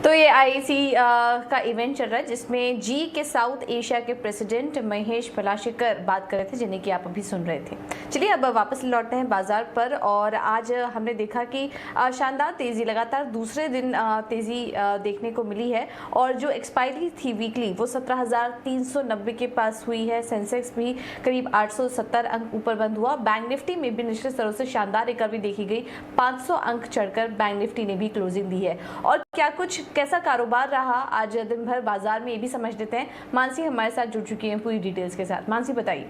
तो ये आईसी का इवेंट चल रहा है जिसमें जी के साउथ एशिया के प्रेसिडेंट महेश पलाशेकर बात कर रहे थे, जिन्हें कि आप अभी सुन रहे थे। चलिए अब वापस लौटते हैं बाजार पर। और आज हमने देखा कि शानदार तेजी, लगातार दूसरे दिन तेजी देखने को मिली है। और जो एक्सपायरी थी वीकली वो 17,390 के पास हुई है। सेंसेक्स भी करीब 870 अंक ऊपर बंद हुआ। बैंक निफ्टी में भी निचले स्तरों से शानदार रिकवरी देखी गई, 500 अंक चढ़कर बैंक निफ्टी ने भी क्लोजिंग दी है। और क्या कुछ कैसा कारोबार रहा आज दिन भर बाजार में, ये भी समझ लेते हैं। मानसी हमारे साथ जुड़ चुकी हैं पूरी डिटेल्स के साथ। मानसी बताइए।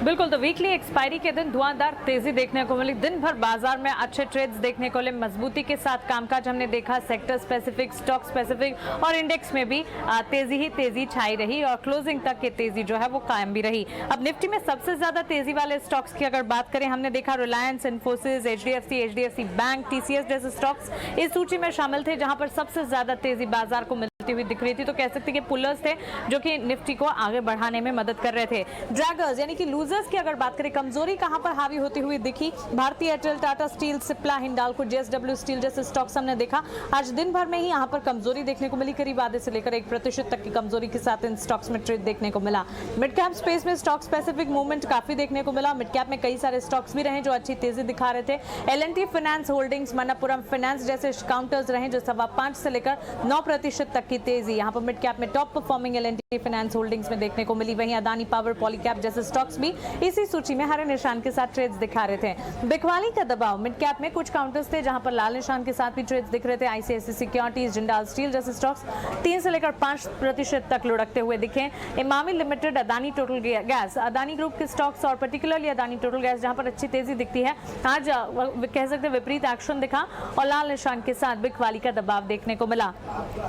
बिल्कुल, तो वीकली एक्सपायरी के दिन धुआंधार तेजी देखने को मिली। दिन भर बाजार में अच्छे ट्रेड्स देखने को मिले, मजबूती के साथ कामकाज हमने देखा। सेक्टर स्पेसिफिक, स्टॉक स्पेसिफिक और इंडेक्स में भी तेजी ही तेजी छाई रही और क्लोजिंग तक की तेजी जो है वो कायम भी रही। अब निफ्टी में सबसे ज्यादा तेजी वाले स्टॉक्स की अगर बात करें, हमने देखा Reliance, Infosys, HDFC bank, TCS जैसे स्टॉक्स इस सूची में शामिल थे, जहां पर सबसे ज्यादा तेजी बाजार को मिलती हुई दिख रही थी। तो कह सकते हैं कि पुलर्स थे जो कि निफ्टी को आगे बढ़ाने में मदद कर रहे थे। ड्रैगर्स यानी कि लूजर्स की अगर बात करें, कमजोरी कहां पर हावी होती हुई दिखी? भारतीय Airtel, Tata steel, Cipla, Hindalco, JSW steel जैसे स्टॉक्स हमने देखा। आज दिन भर में ही यहां पर कमजोरी देखने को मिली, करीब आधे से लेकर 1% तक की कमजोरी के साथ इन स्टॉक्स में ट्रेड देखने को मिला। मिड कैप स्पेस में स्टॉक स्पेसिफिक मूवमेंट काफी देखने को मिला। मिड कैप में कई सारे स्टॉक्स भी रहे जो अच्छी तेजी दिखा रहे थे। L&T finance holdings, Manappuram finance जैसे काउंटर्स रहे जो 5.25 से लेकर 9% तक की तेजी यहाँ पर मिड कैप में top performing L&T finance holdings में देखने को मिली। वहीं अदानी पावर, पॉलीकैप जैसे स्टॉक्स भी इसी सूची में हरे निशान के साथ ट्रेड्स दिखा रहे थे। बिकवाली का दबाव, मिड कैप में कुछ काउंटर्स थे जहां पर लाल निशान के साथ भी ट्रेड्स दिख रहे थे। आईसीआईसीआई सिक्योरिटीज, जिंदाल स्टील जैसे स्टॉक्स 3 से लेकर 5% तक लुढ़कते हुए दिखे। Emami limited, Adani total gas, Adani group के स्टॉक्स और पर्टिकुलरली अदानी टोटल गैस जहां पर अच्छी तेजी दिखती है, आज कह सकते हैं विपरीत एक्शन दिखा और लाल निशान के साथ बिकवाली का दबाव देखने को मिला।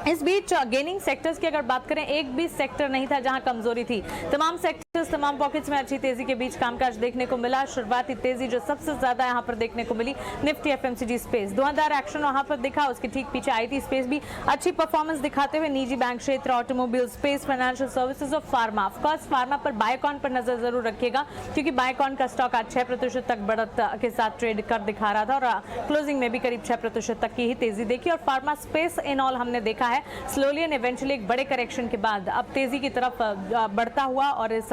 इस बीच गेनिंग सेक्टर्स की अगर बात करें, एक भी सेक्टर नहीं था जहां कमजोरी थी। तमाम सेक्टर्स, तमाम पॉकेट्स में अच्छी तेजी के बीच कामकाज देखने को मिला। शुरुआती तेजी जो सबसे ज्यादा यहां पर देखने को मिली, निफ्टी एफएमसीजी स्पेस, धुआंधार एक्शन वहां पर दिखा। उसके ठीक पीछे आईटी स्पेस भी अच्छी परफॉर्मेंस दिखाते हुए निजी बैंक क्षेत्र, ऑटोमोबाइल स्पेस, फाइनेंशियल सर्विसेज और फार्मा। ऑफकोर्स फार्मा पर, बायोकॉन पर नजर जरूर रखिएगा क्योंकि बायोकॉन का स्टॉक आज 6% तक बढ़त के साथ ट्रेड कर दिखा रहा था और क्लोजिंग में भी करीब 6% तक की ही तेजी देखी। और फार्मा स्पेस इन ऑल हमने देखा है स्लोली एंड इवेंचुअली एक बड़े करेक्शन के बाद अब तेजी की तरफ बढ़ता हुआ और इस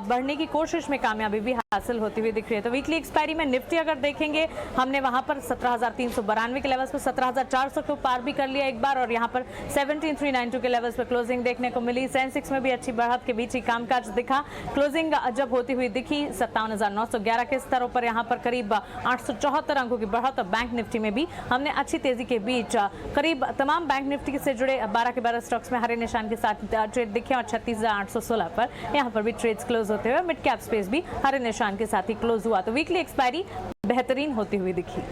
बढ़ने की कोशिश में कामयाबी भी हासिल होती हुई दिख रही है। तो वीकली एक्सपायरी में निफ्टी अगर देखेंगे, हमने वहां पर 17,392 के लेवल्स पर 17,400 को पार भी कर लिया एक बार और यहां पर 17,392 के लेवल्स पर क्लोजिंग देखने को मिली। सेंसेक्स में भी अच्छी बढ़त के बीच ही कामकाज दिखा। क्लोजिंग जब होती हुई दिखी 57,911 के स्तरों पर, यहां पर करीब 874 अंकों की बढ़त। और बैंक निफ्टी में भी हमने अच्छी तेजी के बीच करीब तमाम बैंक निफ्टी से जुड़े 12 के 12 स्टॉक्स में हरे निशान के साथ ट्रेड दिखे और 36,816 पर यहां पर भी ट्रेड्स क्लोज होते हुए मिड कैप स्पेस भी हरे निशान के साथ ही क्लोज हुआ। तो वीकली एक्सपायरी बेहतरीन होती हुई दिखी।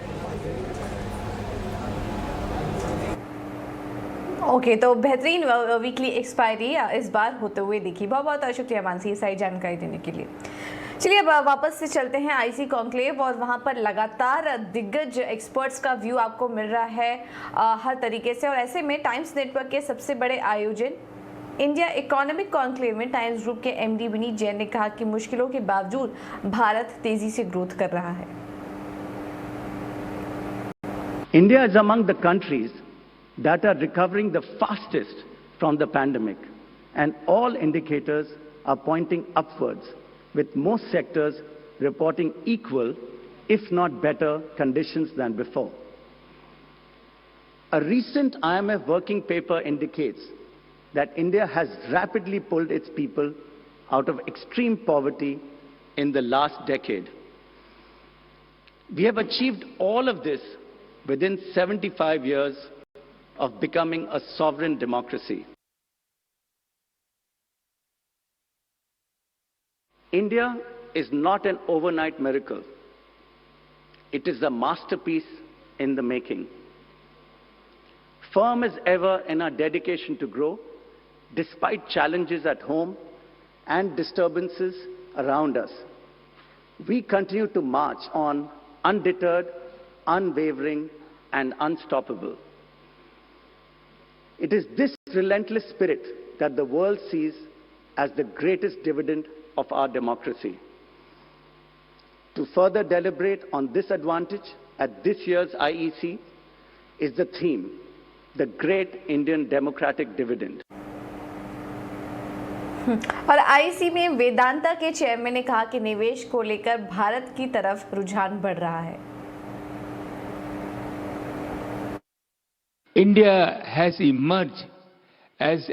ओके, तो बेहतरीन वीकली एक्सपायरी इस बार होते हुए दिखी। बहुत बहुत शुक्रिया मानसी सही जानकारी देने के लिए। चलिए अब वापस से चलते हैं आईसी कॉन्क्लेव और वहां पर लगातार दिग्गज एक्सपर्ट्स का व्यू आपको मिल रहा है हर तरीके से। और ऐसे में टाइम्स नेटवर्क के सबसे बड़े आयोजन इंडिया इकोनॉमिक कॉन्क्लेव में टाइम्स ग्रुप के एमडी विनीत जैन ने कहा कि मुश्किलों के बावजूद भारत तेजी से ग्रोथ कर रहा है। India is among the countries that are recovering the fastest from the pandemic, and all indicators are pointing upwards, with most sectors reporting equal, if not better, conditions than before. A recent IMF working paper indicates that India has rapidly pulled its people out of extreme poverty in the last decade. We have achieved all of this within 75 years of becoming a sovereign democracy. India is not an overnight miracle. It is a masterpiece in the making. Firm as ever in our dedication to grow, despite challenges at home and disturbances around us. We continue to march on undeterred, unwavering, and unstoppable. It is this relentless spirit that the world sees as the greatest dividend of our democracy. To further deliberate on this advantage at this year's IEC is the theme, the great Indian democratic dividend. और IC में वेदांता के chairman ने कहा कि निवेश को लेकर भारत की तरफ रुझान बढ़ रहा है। India has emerged as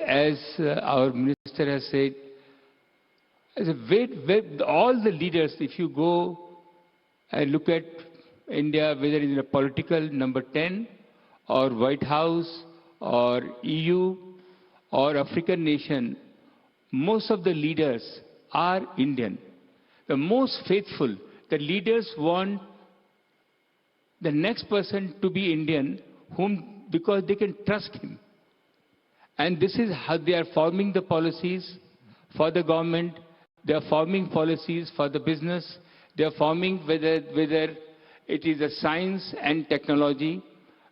our minister has said, as a all the leaders, if you go and look at India, whether in a political number 10 or White House or EU or African nation, most of the leaders are Indian. The most faithful, the leaders want the next person to be Indian, because they can trust him. And this is how they are forming the policies for the government, they are forming policies for the business, they are forming whether it is a science and technology,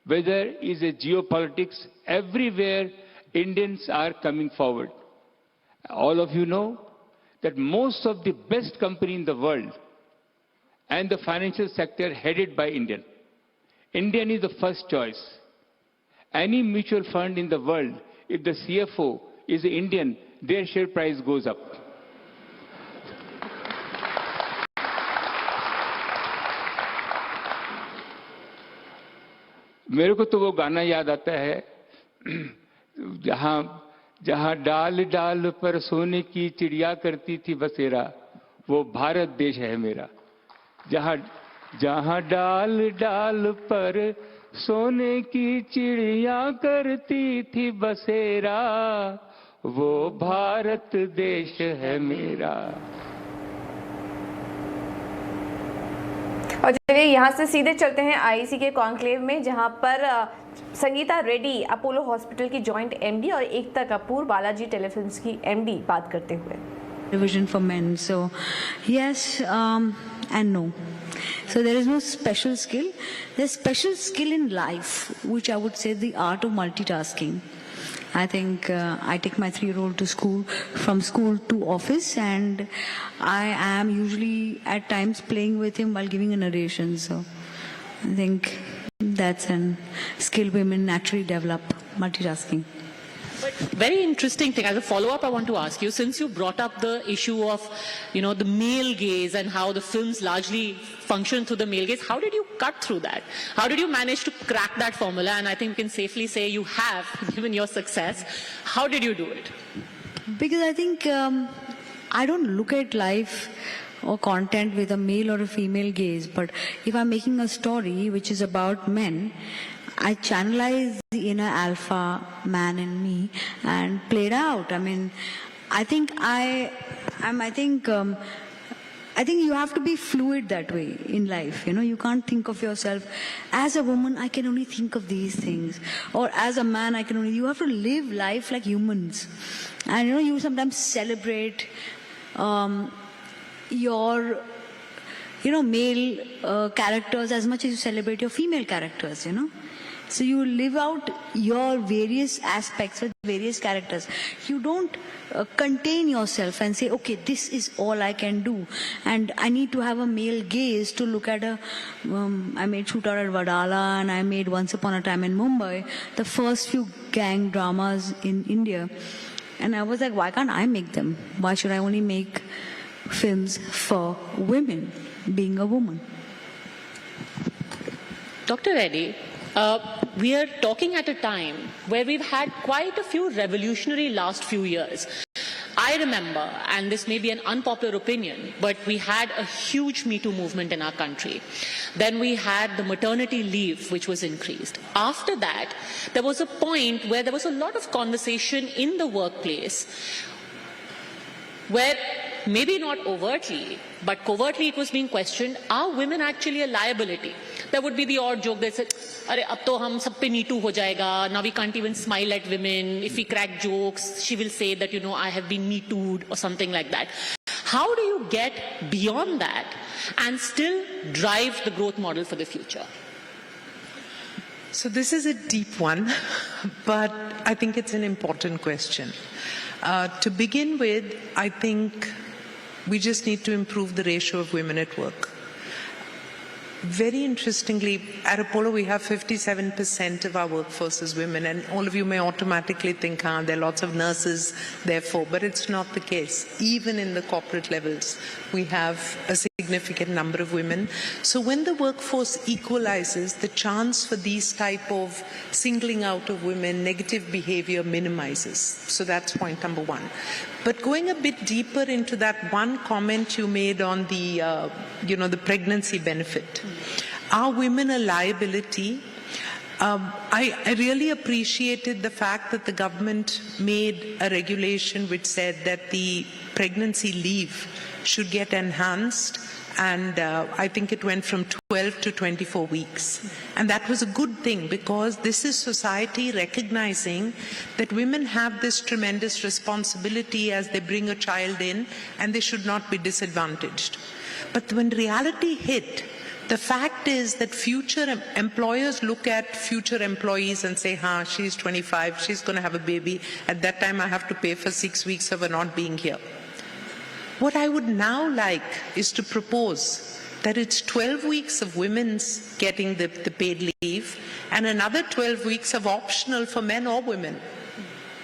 whether it is a geopolitics, everywhere Indians are coming forward. All of you know that most of the best company in the world and the financial sector headed by Indian. Indian is the first choice. Any mutual fund in the world, if the CFO is Indian, their share price goes up. मेरे को तो वो गाना याद आता है जहां डाल डाल पर सोने की चिड़िया करती थी बसेरा, वो भारत देश है मेरा। जहां डाल डाल पर सोने की चिड़िया करती थी बसेरा, वो भारत देश है मेरा। और चलिए यहाँ से सीधे चलते हैं आईसी के कॉन्क्लेव में, जहाँ पर संगीता रेड्डी अपोलो हॉस्पिटल की जॉइंट एमडी और एकता कपूर बालाजी टेलीफिल्म्स की एमडी बात करते हुए। Division for men, so yes and no. So there is no special skill. There's special skill in life, which I would say the art of multitasking. I think I take my 3-year-old to school, from school to office, and I am usually at times playing with him while giving a narration. So I think that's a skill women naturally develop, multitasking. But very interesting thing, as a follow-up I want to ask you, since you brought up the issue of, the male gaze and how the films largely function through the male gaze, how did you cut through that? How did you manage to crack that formula? And I think we can safely say you have, given your success. How did you do it? Because I think I don't look at life or content with a male or a female gaze, but if I'm making a story which is about men, I channelize the inner alpha man in me and play it out. I mean, I think you have to be fluid that way in life. You can't think of yourself as a woman. I can only think of these things, or as a man, you have to live life like humans. And you sometimes celebrate your male characters as much as you celebrate your female characters. So you live out your various aspects with various characters. You don't contain yourself and say, okay, this is all I can do, and I need to have a male gaze to look at I made Shootout at Vadala, and I made Once Upon a Time in Mumbai, the first few gang dramas in India. And I was like, why can't I make them? Why should I only make films for women, being a woman? Dr. Reddy, we are talking at a time where we've had quite a few revolutionary last few years. I remember, and this may be an unpopular opinion, but we had a huge Me Too movement in our country. Then we had the maternity leave, which was increased. After that, there was a point where there was a lot of conversation in the workplace where maybe not overtly, but covertly it was being questioned, are women actually a liability? There would be the odd joke that said, "Arey, ab to hum sab pe Me Too ho jayega. Now we can't even smile at women. If we crack jokes, she will say that, I have been Me Too'd," or something like that. How do you get beyond that and still drive the growth model for the future? So this is a deep one, but I think it's an important question. To begin with, I think we just need to improve the ratio of women at work. very interestingly, at Apollo we have 57% of our workforce is women, and all of you may automatically think, there are lots of nurses, therefore, but it's not the case. Even in the corporate levels, we have a significant number of women. So when the workforce equalizes, the chance for these type of singling out of women, negative behavior minimizes. So that's point number one. But going a bit deeper into that one comment you made on the, the pregnancy benefit. Are women a liability? I really appreciated the fact that the government made a regulation which said that the pregnancy leave should get enhanced, and I think it went from 12 to 24 weeks. And that was a good thing, because this is society recognizing that women have this tremendous responsibility as they bring a child in, and they should not be disadvantaged. But when reality hit, the fact is that future employers look at future employees and say, she's 25, she's going to have a baby. At that time, I have to pay for 6 weeks of her not being here. What I would now like is to propose that it's 12 weeks of women's getting the paid leave and another 12 weeks of optional for men or women.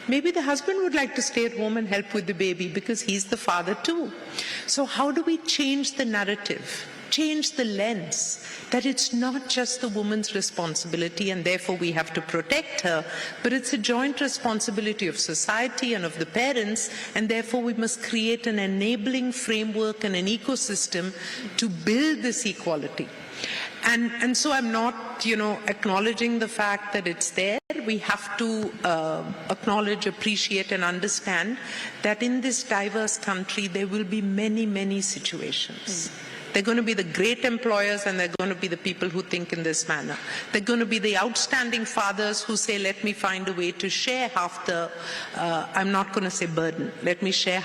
Maybe the husband would like to stay at home and help with the baby because he's the father too. So how do we change the narrative? Change the lens, that it's not just the woman's responsibility and therefore we have to protect her, but it's a joint responsibility of society and of the parents, and therefore we must create an enabling framework and an ecosystem to build this equality. And so I'm not, acknowledging the fact that it's there. We have to acknowledge, appreciate and understand that in this diverse country there will be many, many situations. They're going to be the great employers and they're going to be the people who think in this manner. They're going to be the outstanding fathers who say, let me find a way to share half the, I'm not going to say burden, let me share